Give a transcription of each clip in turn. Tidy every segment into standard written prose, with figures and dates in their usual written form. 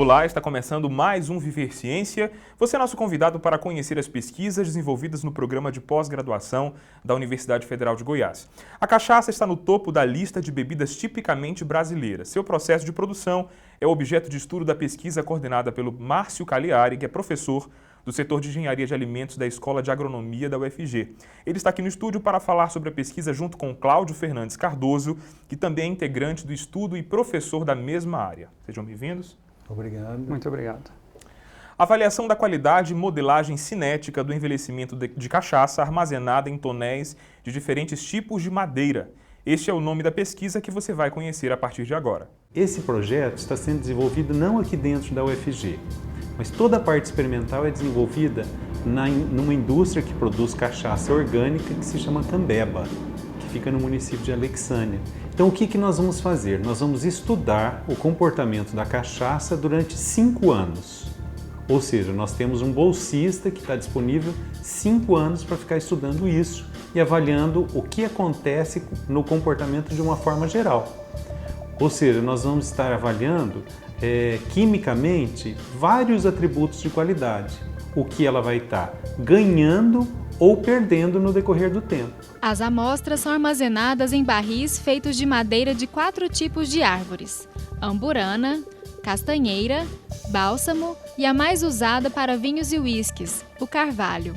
Olá, está começando mais um Viver Ciência. Você é nosso convidado para conhecer as pesquisas desenvolvidas no programa de pós-graduação da Universidade Federal de Goiás. A cachaça está no topo da lista de bebidas tipicamente brasileiras. Seu processo de produção é objeto de estudo da pesquisa coordenada pelo Márcio Cagliari, que é professor do setor de Engenharia de Alimentos da Escola de Agronomia da UFG. Ele está aqui no estúdio para falar sobre a pesquisa junto com Cláudio Fernandes Cardoso, que também é integrante do estudo e professor da mesma área. Sejam bem-vindos. Obrigado. Muito obrigado. Avaliação da qualidade e modelagem cinética do envelhecimento de cachaça armazenada em tonéis de diferentes tipos de madeira. Este é o nome da pesquisa que você vai conhecer a partir de agora. Esse projeto está sendo desenvolvido não aqui dentro da UFG, mas toda a parte experimental é desenvolvida numa indústria que produz cachaça orgânica que se chama Cambeba, que fica no município de Alexânia. Então o que nós vamos fazer? Nós vamos estudar o comportamento da cachaça durante 5 anos. Ou seja, nós temos um bolsista que está disponível 5 anos para ficar estudando isso e avaliando o que acontece no comportamento de uma forma geral. Ou seja, nós vamos estar avaliando quimicamente vários atributos de qualidade, o que ela vai estar ganhando ou perdendo no decorrer do tempo. As amostras são armazenadas em barris feitos de madeira de 4 tipos de árvores: amburana, castanheira, bálsamo e a mais usada para vinhos e uísques, o carvalho.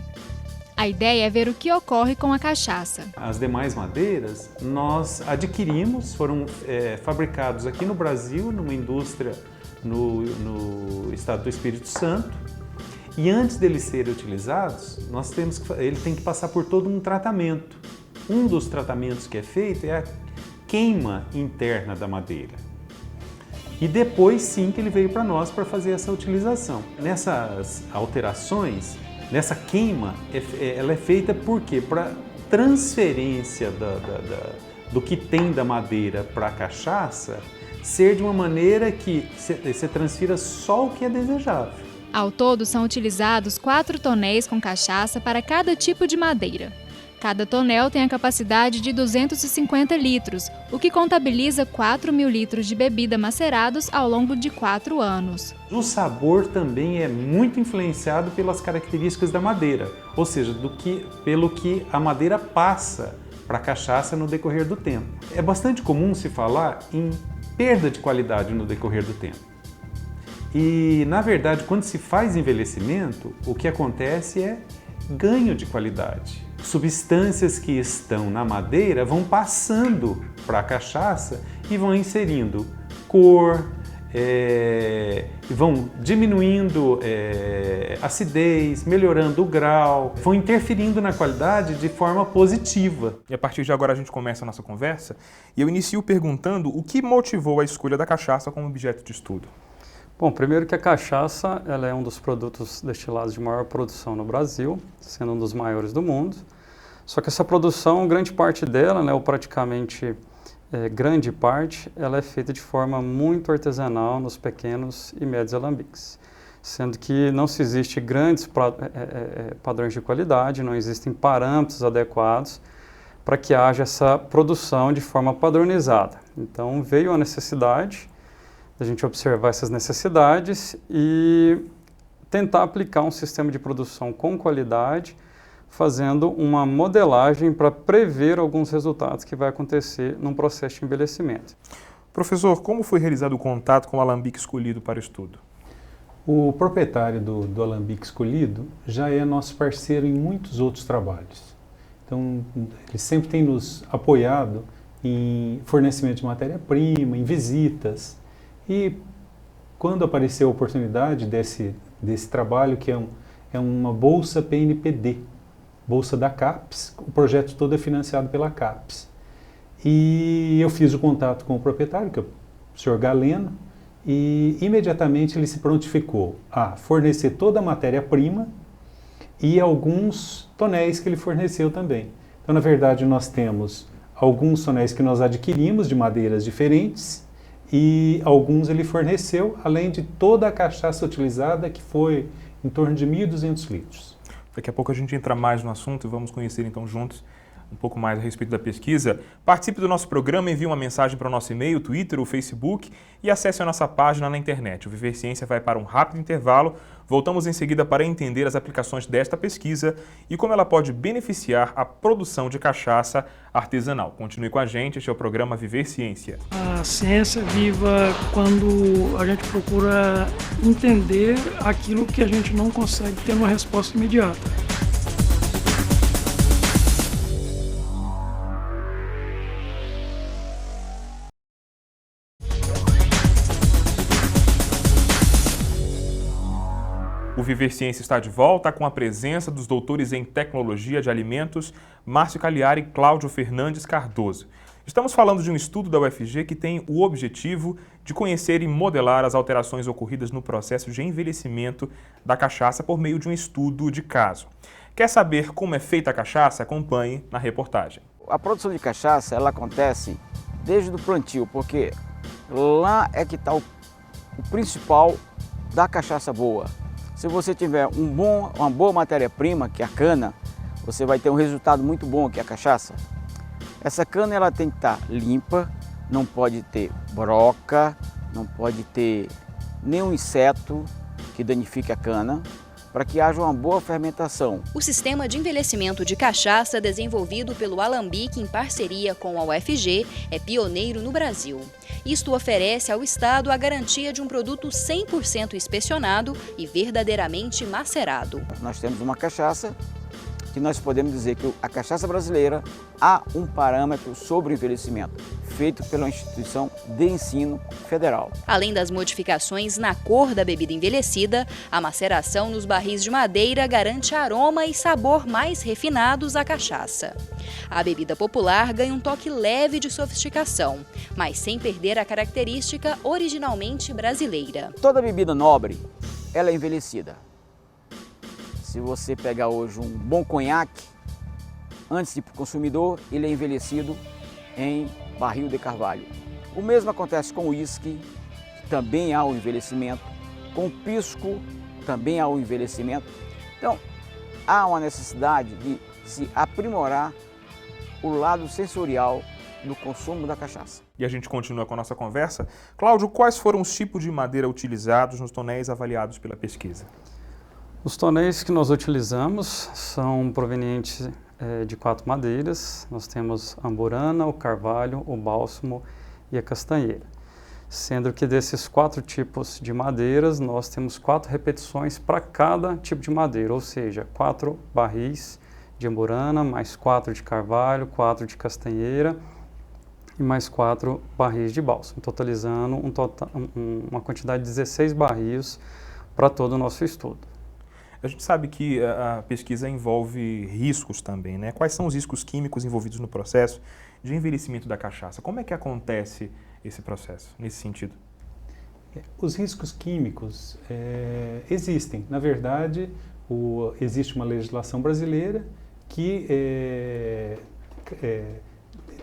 A ideia é ver o que ocorre com a cachaça. As demais madeiras nós adquirimos, foram fabricados aqui no Brasil, numa indústria no estado do Espírito Santo. E antes deles serem utilizados, ele tem que passar por todo um tratamento. Um dos tratamentos que é feito é a queima interna da madeira. E depois sim que ele veio para nós para fazer essa utilização. Nessas alterações, nessa queima, ela é feita por quê? Para transferência do que tem da madeira para a cachaça ser de uma maneira que você transfira só o que é desejável. Ao todo, são utilizados 4 tonéis com cachaça para cada tipo de madeira. Cada tonel tem a capacidade de 250 litros, o que contabiliza 4.000 litros de bebida macerados ao longo de 4 anos. O sabor também é muito influenciado pelas características da madeira, ou seja, pelo que a madeira passa para a cachaça no decorrer do tempo. É bastante comum se falar em perda de qualidade no decorrer do tempo. E, na verdade, quando se faz envelhecimento, o que acontece é ganho de qualidade. Substâncias que estão na madeira vão passando para a cachaça e vão inserindo cor, vão diminuindo acidez, melhorando o grau, vão interferindo na qualidade de forma positiva. E a partir de agora a gente começa a nossa conversa e eu inicio perguntando o que motivou a escolha da cachaça como objeto de estudo. Bom, primeiro que a cachaça ela é um dos produtos destilados de maior produção no Brasil, sendo um dos maiores do mundo. Só que essa produção, grande parte dela, né, ou praticamente grande parte, ela é feita de forma muito artesanal nos pequenos e médios alambiques. Sendo que não se existe grandes padrões de qualidade, não existem parâmetros adequados para que haja essa produção de forma padronizada. Então veio a necessidade a gente observar essas necessidades e tentar aplicar um sistema de produção com qualidade, fazendo uma modelagem para prever alguns resultados que vai acontecer num processo de envelhecimento. Professor, como foi realizado o contato com o alambique escolhido para o estudo? O proprietário do alambique escolhido já é nosso parceiro em muitos outros trabalhos. Então, ele sempre tem nos apoiado em fornecimento de matéria-prima, em visitas. E quando apareceu a oportunidade desse trabalho, que é uma bolsa PNPD, bolsa da CAPES, o projeto todo é financiado pela CAPES. E eu fiz o contato com o proprietário, que é o senhor Galeno, e imediatamente ele se prontificou a fornecer toda a matéria-prima e alguns tonéis que ele forneceu também. Então, na verdade, nós temos alguns tonéis que nós adquirimos de madeiras diferentes, e alguns ele forneceu, além de toda a cachaça utilizada, que foi em torno de 1.200 litros. Daqui a pouco a gente entra mais no assunto e vamos conhecer então juntos um pouco mais a respeito da pesquisa, participe do nosso programa, envie uma mensagem para o nosso e-mail, Twitter ou Facebook e acesse a nossa página na internet. O Viver Ciência vai para um rápido intervalo. Voltamos em seguida para entender as aplicações desta pesquisa e como ela pode beneficiar a produção de cachaça artesanal. Continue com a gente, este é o programa Viver Ciência. A ciência é viva quando a gente procura entender aquilo que a gente não consegue ter uma resposta imediata. O Viver Ciência está de volta com a presença dos doutores em Tecnologia de Alimentos, Márcio Cagliari e Cláudio Fernandes Cardoso. Estamos falando de um estudo da UFG que tem o objetivo de conhecer e modelar as alterações ocorridas no processo de envelhecimento da cachaça por meio de um estudo de caso. Quer saber como é feita a cachaça? Acompanhe na reportagem. A produção de cachaça ela acontece desde o plantio, porque lá é que está o principal da cachaça boa. Se você tiver uma boa matéria-prima, que é a cana, você vai ter um resultado muito bom, que é a cachaça. Essa cana ela tem que estar limpa, não pode ter broca, não pode ter nenhum inseto que danifique a cana, para que haja uma boa fermentação. O sistema de envelhecimento de cachaça desenvolvido pelo Alambique em parceria com a UFG é pioneiro no Brasil. Isto oferece ao Estado a garantia de um produto 100% inspecionado e verdadeiramente macerado. Nós temos uma cachaça que nós podemos dizer que a cachaça brasileira há um parâmetro sobre o envelhecimento, feito pela Instituição de Ensino Federal. Além das modificações na cor da bebida envelhecida, a maceração nos barris de madeira garante aroma e sabor mais refinados à cachaça. A bebida popular ganha um toque leve de sofisticação, mas sem perder a característica originalmente brasileira. Toda bebida nobre, ela é envelhecida. Se você pegar hoje um bom conhaque, antes de ir para o consumidor, ele é envelhecido em barril de carvalho. O mesmo acontece com o uísque, que também há o envelhecimento. Com o pisco, também há o envelhecimento. Então, há uma necessidade de se aprimorar o lado sensorial do consumo da cachaça. E a gente continua com a nossa conversa. Cláudio, quais foram os tipos de madeira utilizados nos tonéis avaliados pela pesquisa? Os tonéis que nós utilizamos são provenientes de 4 madeiras. Nós temos a amburana, o carvalho, o bálsamo e a castanheira. Sendo que desses 4 tipos de madeiras, nós temos 4 repetições para cada tipo de madeira, ou seja, 4 barris de amburana, mais 4 de carvalho, 4 de castanheira e mais 4 barris de bálsamo, totalizando uma quantidade de 16 barris para todo o nosso estudo. A gente sabe que a pesquisa envolve riscos também, né? Quais são os riscos químicos envolvidos no processo de envelhecimento da cachaça? Como é que acontece esse processo, nesse sentido? Os riscos químicos existem. Na verdade, existe uma legislação brasileira que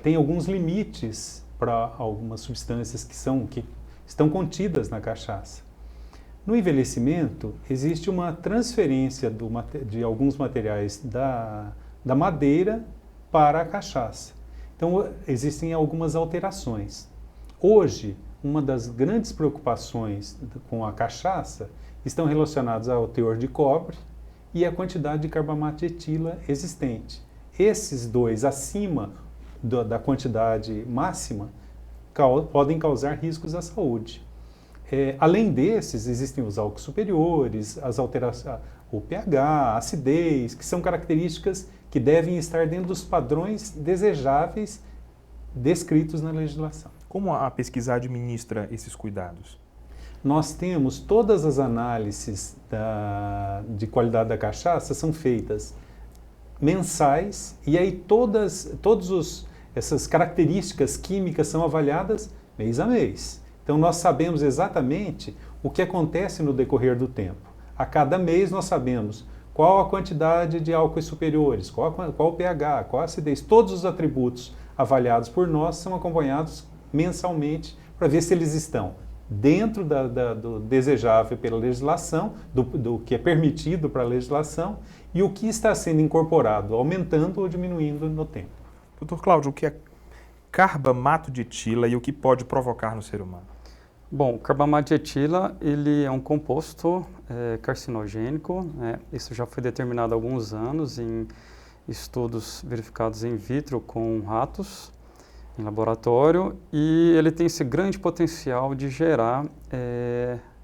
tem alguns limites para algumas substâncias que estão contidas na cachaça. No envelhecimento, existe uma transferência de alguns materiais da madeira para a cachaça. Então, existem algumas alterações. Hoje, uma das grandes preocupações com a cachaça estão relacionadas ao teor de cobre e a quantidade de carbamato de etila existente. Esses dois, acima da quantidade máxima, podem causar riscos à saúde. Além desses, existem os álcools superiores, as alterações, o pH, a acidez, que são características que devem estar dentro dos padrões desejáveis descritos na legislação. Como a pesquisa administra esses cuidados? Nós temos todas as análises de qualidade da cachaça são feitas mensais e aí todas essas características químicas são avaliadas mês a mês. Então, nós sabemos exatamente o que acontece no decorrer do tempo. A cada mês, nós sabemos qual a quantidade de álcools superiores, qual o pH, qual a acidez. Todos os atributos avaliados por nós são acompanhados mensalmente para ver se eles estão dentro do desejável pela legislação, do que é permitido para a legislação e o que está sendo incorporado, aumentando ou diminuindo no tempo. Doutor Cláudio, o que é carbamato de etila e o que pode provocar no ser humano? Bom, o carbamato de etila, ele é um composto carcinogênico, né? Isso já foi determinado há alguns anos em estudos verificados in vitro com ratos, em laboratório, e ele tem esse grande potencial de gerar,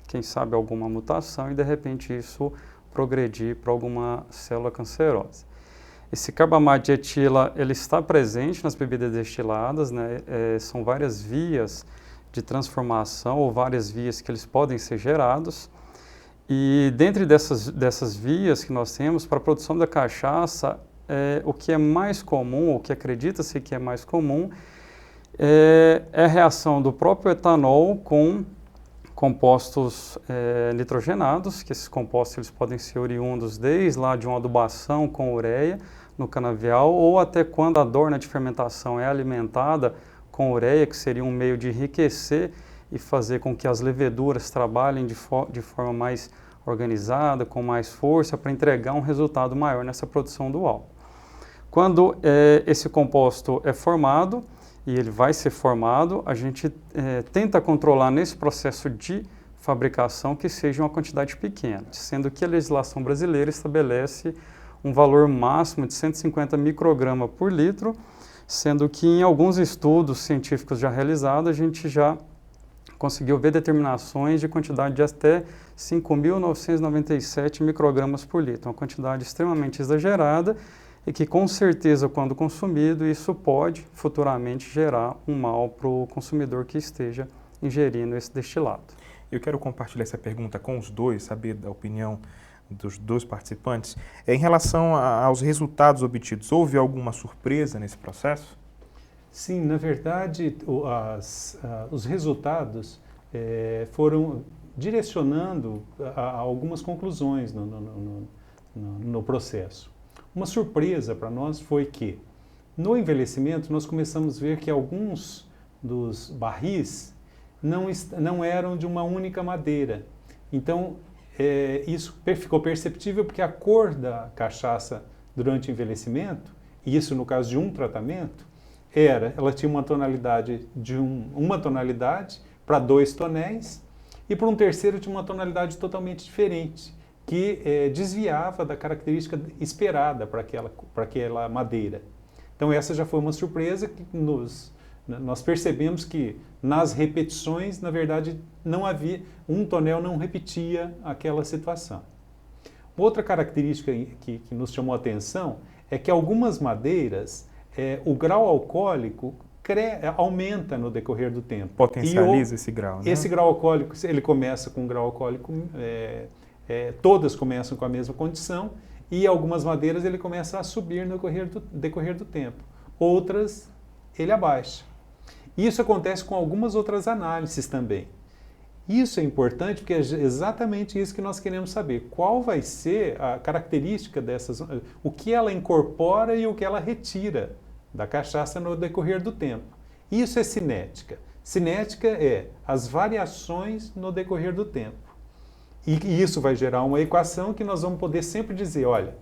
quem sabe, alguma mutação e de repente isso progredir para alguma célula cancerosa. Esse carbamato de etila, ele está presente nas bebidas destiladas, né? São várias vias de transformação ou várias vias que eles podem ser gerados. E dentre dessas vias que nós temos para a produção da cachaça, o que é mais comum, o que acredita-se que é mais comum, é a reação do próprio etanol com compostos nitrogenados, que esses compostos eles podem ser oriundos desde lá de uma adubação com ureia no canavial, ou até quando a dorna de fermentação é alimentada com ureia, que seria um meio de enriquecer e fazer com que as leveduras trabalhem de forma mais organizada, com mais força, para entregar um resultado maior nessa produção do álcool. Quando esse composto é formado, e ele vai ser formado, a gente tenta controlar nesse processo de fabricação que seja uma quantidade pequena, sendo que a legislação brasileira estabelece um valor máximo de 150 microgramas por litro, sendo que em alguns estudos científicos já realizados, a gente já conseguiu ver determinações de quantidade de até 5.997 microgramas por litro, uma quantidade extremamente exagerada e que com certeza, quando consumido, isso pode futuramente gerar um mal para o consumidor que esteja ingerindo esse destilado. Eu quero compartilhar essa pergunta com os dois, saber da opinião dos dois participantes. Em relação aos resultados obtidos, houve alguma surpresa nesse processo? Sim, na verdade, os resultados foram direcionando a algumas conclusões no processo. Uma surpresa para nós foi que, no envelhecimento, nós começamos a ver que alguns dos barris não eram de uma única madeira. Então, isso ficou perceptível porque a cor da cachaça durante o envelhecimento, e isso no caso de um tratamento, ela tinha uma tonalidade de uma tonalidade para 2 tonéis e para um terceiro tinha uma tonalidade totalmente diferente, que desviava da característica esperada para aquela madeira. Então essa já foi uma surpresa que nós percebemos que nas repetições, na verdade, não havia, um tonel não repetia aquela situação. Outra característica que nos chamou a atenção é que algumas madeiras, o grau alcoólico aumenta no decorrer do tempo. Potencializa esse grau, né? Esse grau alcoólico, ele começa com um grau alcoólico, todas começam com a mesma condição, e algumas madeiras ele começa a subir no decorrer do tempo. Outras, ele abaixa. Isso acontece com algumas outras análises também. Isso é importante porque é exatamente isso que nós queremos saber. Qual vai ser a característica dessas, o que ela incorpora e o que ela retira da cachaça no decorrer do tempo. Isso é cinética. Cinética é as variações no decorrer do tempo. E isso vai gerar uma equação que nós vamos poder sempre dizer, olha,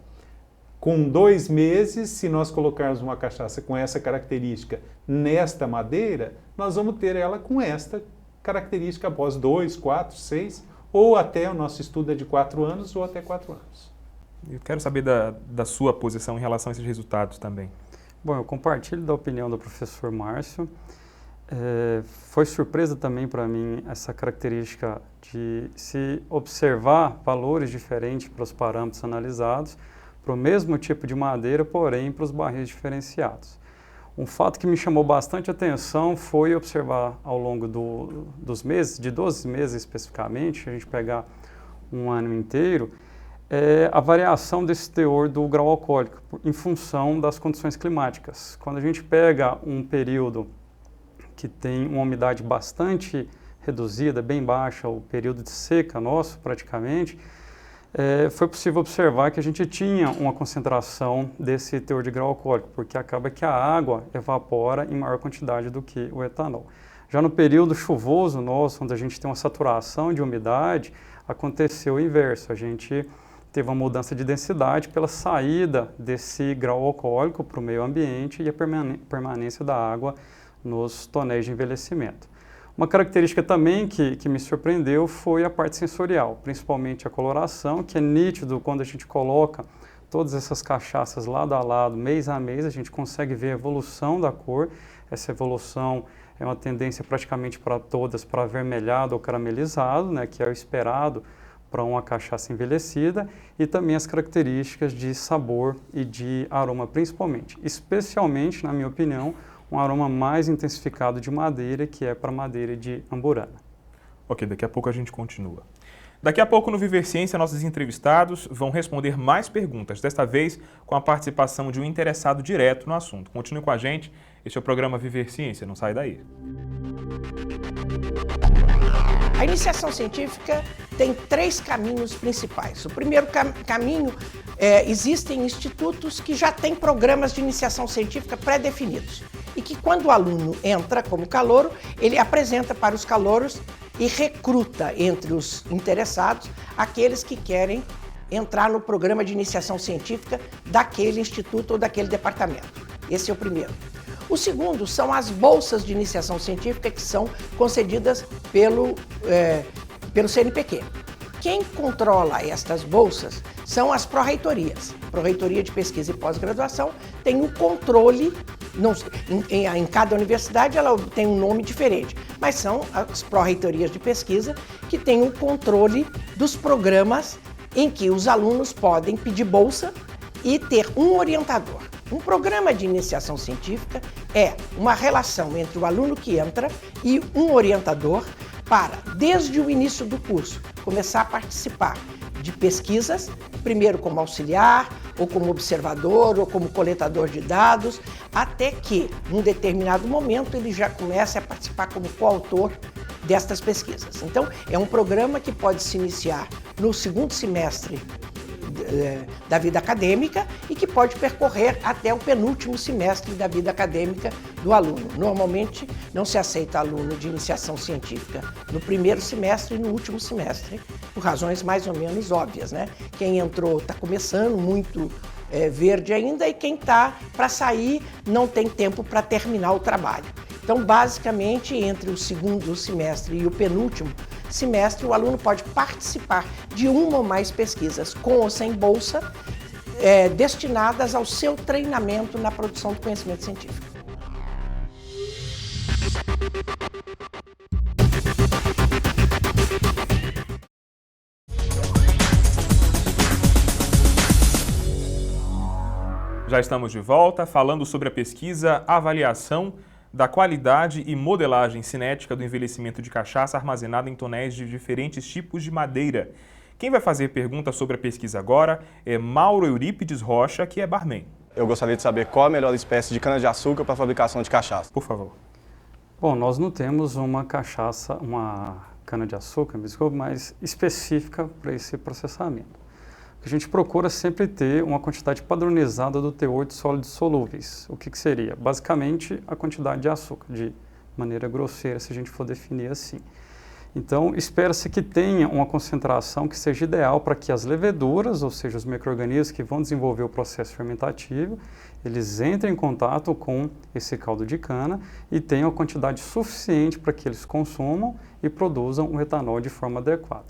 com 2 meses, se nós colocarmos uma cachaça com essa característica nesta madeira, nós vamos ter ela com esta característica após 2, 4, 6, ou até o nosso estudo é de 4 anos ou até 4 anos. Eu quero saber da sua posição em relação a esses resultados também. Bom, eu compartilho da opinião do professor Márcio. Foi surpresa também para mim essa característica de se observar valores diferentes para os parâmetros analisados, para o mesmo tipo de madeira, porém para os barris diferenciados. Um fato que me chamou bastante atenção foi observar ao longo dos meses, de 12 meses especificamente, a gente pegar um ano inteiro, a variação desse teor do grau alcoólico em função das condições climáticas. Quando a gente pega um período que tem uma umidade bastante reduzida, bem baixa, o período de seca nosso praticamente, foi possível observar que a gente tinha uma concentração desse teor de grau alcoólico, porque acaba que a água evapora em maior quantidade do que o etanol. Já no período chuvoso nosso, onde a gente tem uma saturação de umidade, aconteceu o inverso. A gente teve uma mudança de densidade pela saída desse grau alcoólico para o meio ambiente e a permanência da água nos tonéis de envelhecimento. Uma característica também que me surpreendeu foi a parte sensorial, principalmente a coloração, que é nítido quando a gente coloca todas essas cachaças lado a lado, mês a mês, a gente consegue ver a evolução da cor. Essa evolução é uma tendência praticamente para todas para avermelhado ou caramelizado, né, que é o esperado para uma cachaça envelhecida, e também as características de sabor e de aroma principalmente, especialmente, na minha opinião, um aroma mais intensificado de madeira, que é para madeira de amburana. Ok, daqui a pouco a gente continua. Daqui a pouco no Viver Ciência, nossos entrevistados vão responder mais perguntas, desta vez com a participação de um interessado direto no assunto. Continue com a gente, este é o programa Viver Ciência, não sai daí. A iniciação científica tem 3 caminhos principais. O primeiro caminho, existem institutos que já têm programas de iniciação científica pré-definidos e que quando o aluno entra como calouro, ele apresenta para os calouros e recruta entre os interessados aqueles que querem entrar no programa de iniciação científica daquele instituto ou daquele departamento. Esse é o primeiro. O segundo são as bolsas de iniciação científica que são concedidas pelo CNPq. Quem controla estas bolsas são as pró-reitorias. A Pró-Reitoria de Pesquisa e Pós-Graduação tem o controle, em cada universidade ela tem um nome diferente, mas são as pró-reitorias de pesquisa que têm o controle dos programas em que os alunos podem pedir bolsa e ter um orientador. Um programa de iniciação científica é uma relação entre o aluno que entra e um orientador para, desde o início do curso, começar a participar de pesquisas, primeiro como auxiliar, ou como observador, ou como coletador de dados, até que, em um determinado momento, ele já comece a participar como coautor destas pesquisas. Então, é um programa que pode se iniciar no segundo semestre da vida acadêmica e que pode percorrer até o penúltimo semestre da vida acadêmica do aluno. Normalmente não se aceita aluno de iniciação científica no primeiro semestre e no último semestre, por razões mais ou menos óbvias, né? Quem entrou está começando muito verde ainda e quem está para sair não tem tempo para terminar o trabalho. Então, basicamente, entre o segundo semestre e o penúltimo semestre, o aluno pode participar de uma ou mais pesquisas, com ou sem bolsa, destinadas ao seu treinamento na produção do conhecimento científico. Já estamos de volta falando sobre a pesquisa Avaliação da qualidade e modelagem cinética do envelhecimento de cachaça armazenada em tonéis de diferentes tipos de madeira. Quem vai fazer perguntas sobre a pesquisa agora é Mauro Eurípides Rocha, que é barman. Eu gostaria de saber qual a melhor espécie de cana-de-açúcar para a fabricação de cachaça. Por favor. Bom, nós não temos uma cachaça, uma cana-de-açúcar, mais específica para esse processamento. A gente procura sempre ter uma quantidade padronizada do teor de sólidos solúveis. O que seria? Basicamente, a quantidade de açúcar, de maneira grosseira, se a gente for definir assim. Então, espera-se que tenha uma concentração que seja ideal para que as leveduras, ou seja, os micro-organismos que vão desenvolver o processo fermentativo, eles entrem em contato com esse caldo de cana e tenham a quantidade suficiente para que eles consumam e produzam o etanol de forma adequada.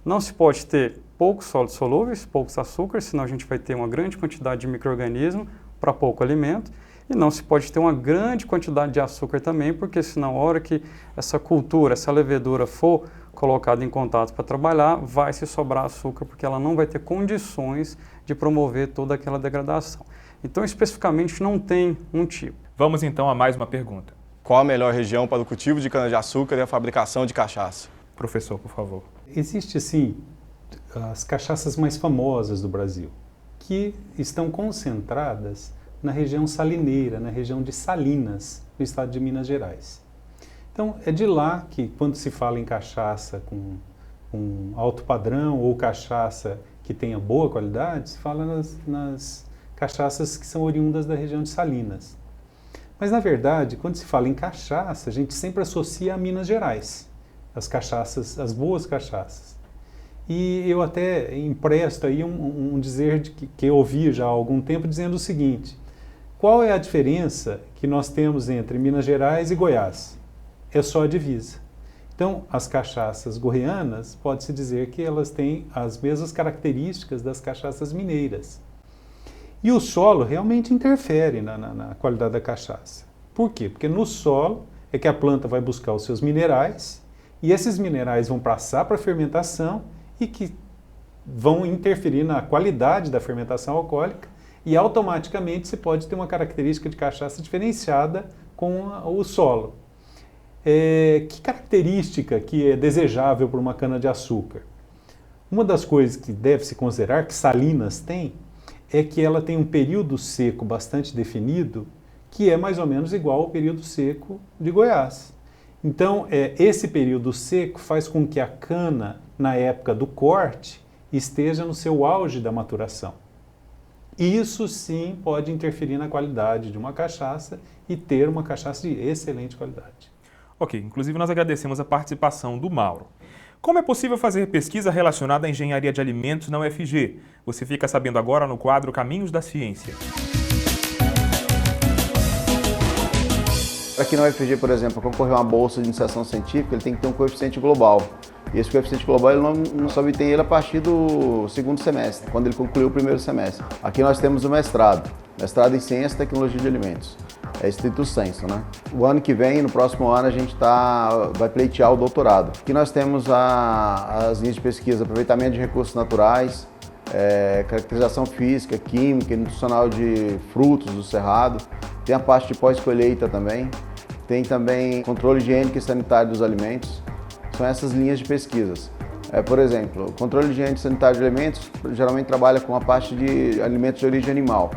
Não se pode ter poucos sólidos solúveis, poucos açúcares, senão a gente vai ter uma grande quantidade de micro-organismo para pouco alimento. E não se pode ter uma grande quantidade de açúcar também, porque senão, a hora que essa cultura, essa levedura for colocada em contato para trabalhar, vai se sobrar açúcar, porque ela não vai ter condições de promover toda aquela degradação. Então, especificamente, não tem um tipo. Vamos então a mais uma pergunta. Qual a melhor região para o cultivo de cana-de-açúcar e a fabricação de cachaça? Professor, por favor. Existe, sim, as cachaças mais famosas do Brasil, que estão concentradas na região salineira, na região de Salinas, no estado de Minas Gerais. Então, é de lá que, quando se fala em cachaça com alto padrão ou cachaça que tenha boa qualidade, se fala nas cachaças que são oriundas da região de Salinas. Mas, na verdade, quando se fala em cachaça, a gente sempre associa a Minas Gerais, as cachaças, as boas cachaças. E eu até empresto aí um dizer que eu ouvi já há algum tempo dizendo o seguinte: qual é a diferença que nós temos entre Minas Gerais e Goiás? É só a divisa. Então, as cachaças goianas, pode-se dizer que elas têm as mesmas características das cachaças mineiras. E o solo realmente interfere na qualidade da cachaça. Por quê? Porque no solo é que a planta vai buscar os seus minerais, e esses minerais vão passar para a fermentação e que vão interferir na qualidade da fermentação alcoólica, e automaticamente você pode ter uma característica de cachaça diferenciada com o solo. Que característica que é desejável para uma cana-de-açúcar? Uma das coisas que deve se considerar, que Salinas tem, é que ela tem um período seco bastante definido, que é mais ou menos igual ao período seco de Goiás. Então, esse período seco faz com que a cana, na época do corte, esteja no seu auge da maturação. Isso sim pode interferir na qualidade de uma cachaça e ter uma cachaça de excelente qualidade. Ok, inclusive nós agradecemos a participação do Mauro. Como é possível fazer pesquisa relacionada à engenharia de alimentos na UFG? Você fica sabendo agora no quadro Caminhos da Ciência. Aqui na UFG, por exemplo, para concorrer a uma bolsa de iniciação científica, ele tem que ter um coeficiente global. E esse coeficiente global ele não só obtém ele a partir do segundo semestre, quando ele concluiu o primeiro semestre. Aqui nós temos o mestrado em Ciência e Tecnologia de Alimentos. É estrito sensu, né? O ano que vem, no próximo ano, a gente vai pleitear o doutorado. Aqui nós temos as linhas de pesquisa, aproveitamento de recursos naturais, caracterização física, química e nutricional de frutos do cerrado. Tem a parte de pós-colheita também. Tem também controle higiênico e sanitário dos alimentos. São essas linhas de pesquisas. Por exemplo, o controle higiênico e sanitário de alimentos geralmente trabalha com a parte de alimentos de origem animal.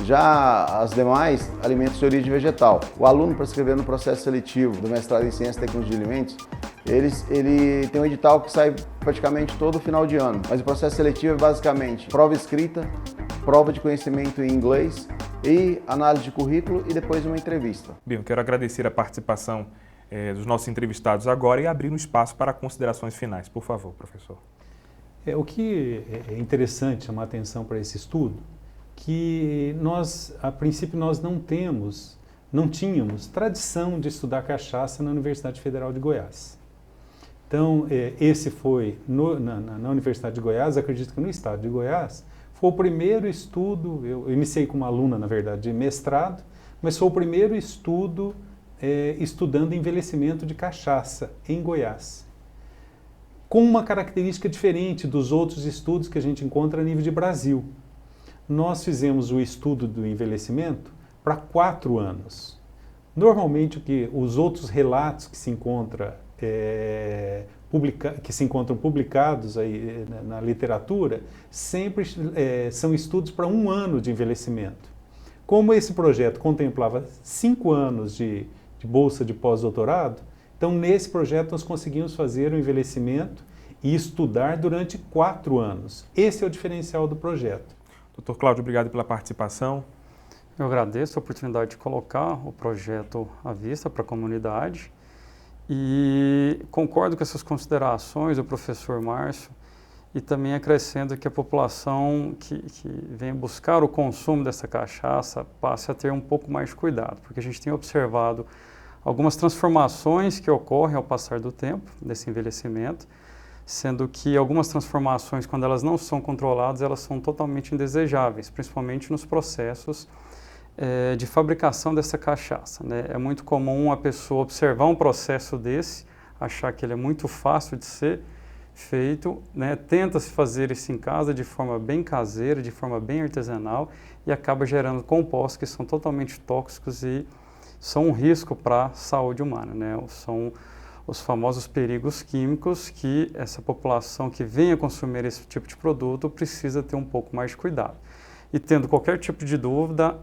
Já as demais, alimentos de origem vegetal. O aluno, para se inscrever no processo seletivo do mestrado em Ciência e Tecnologia de Alimentos, ele tem um edital que sai praticamente todo final de ano. Mas o processo seletivo é basicamente prova escrita, prova de conhecimento em inglês e análise de currículo e depois uma entrevista. Bem, eu quero agradecer a participação dos nossos entrevistados agora e abrir um espaço para considerações finais. Por favor, professor. O que é interessante chamar a atenção para esse estudo, que nós, a princípio, nós não tínhamos tradição de estudar cachaça na Universidade Federal de Goiás. Então, esse foi, na Universidade de Goiás, acredito que no estado de Goiás, foi o primeiro estudo, eu iniciei como aluna, na verdade, de mestrado, mas foi o primeiro estudo estudando envelhecimento de cachaça em Goiás, com uma característica diferente dos outros estudos que a gente encontra a nível de Brasil. Nós fizemos o estudo do envelhecimento para 4 anos. Normalmente, os outros relatos que se encontram publicados aí na literatura sempre são estudos para 1 ano de envelhecimento. Como esse projeto contemplava 5 anos de bolsa de pós-doutorado, então nesse projeto nós conseguimos fazer o envelhecimento e estudar durante 4 anos. Esse é o diferencial do projeto. Dr. Cláudio, obrigado pela participação. Eu agradeço a oportunidade de colocar o projeto à vista para a comunidade e concordo com essas considerações do professor Márcio e também acrescento que a população que vem buscar o consumo dessa cachaça passe a ter um pouco mais de cuidado, porque a gente tem observado algumas transformações que ocorrem ao passar do tempo, desse envelhecimento, sendo que algumas transformações, quando elas não são controladas, elas são totalmente indesejáveis, principalmente nos processos de fabricação dessa cachaça, né? É muito comum a pessoa observar um processo desse, achar que ele é muito fácil de ser feito, né? Tenta-se fazer isso em casa de forma bem caseira, de forma bem artesanal e acaba gerando compostos que são totalmente tóxicos e são um risco para a saúde humana, né? São os famosos perigos químicos que essa população que venha consumir esse tipo de produto precisa ter um pouco mais de cuidado. E tendo qualquer tipo de dúvida,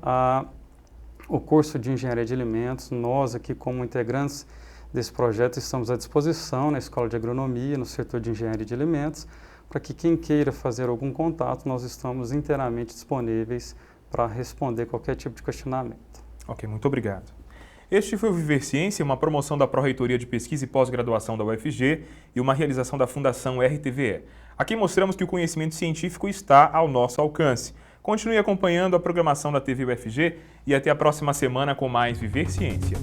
o curso de Engenharia de Alimentos, nós aqui como integrantes desse projeto estamos à disposição na Escola de Agronomia, no setor de Engenharia de Alimentos, para que quem queira fazer algum contato, nós estamos inteiramente disponíveis para responder qualquer tipo de questionamento. Ok, muito obrigado. Este foi o Viver Ciência, uma promoção da Pró-Reitoria de Pesquisa e Pós-Graduação da UFG e uma realização da Fundação RTVE. Aqui mostramos que o conhecimento científico está ao nosso alcance. Continue acompanhando a programação da TV UFG e até a próxima semana com mais Viver Ciência.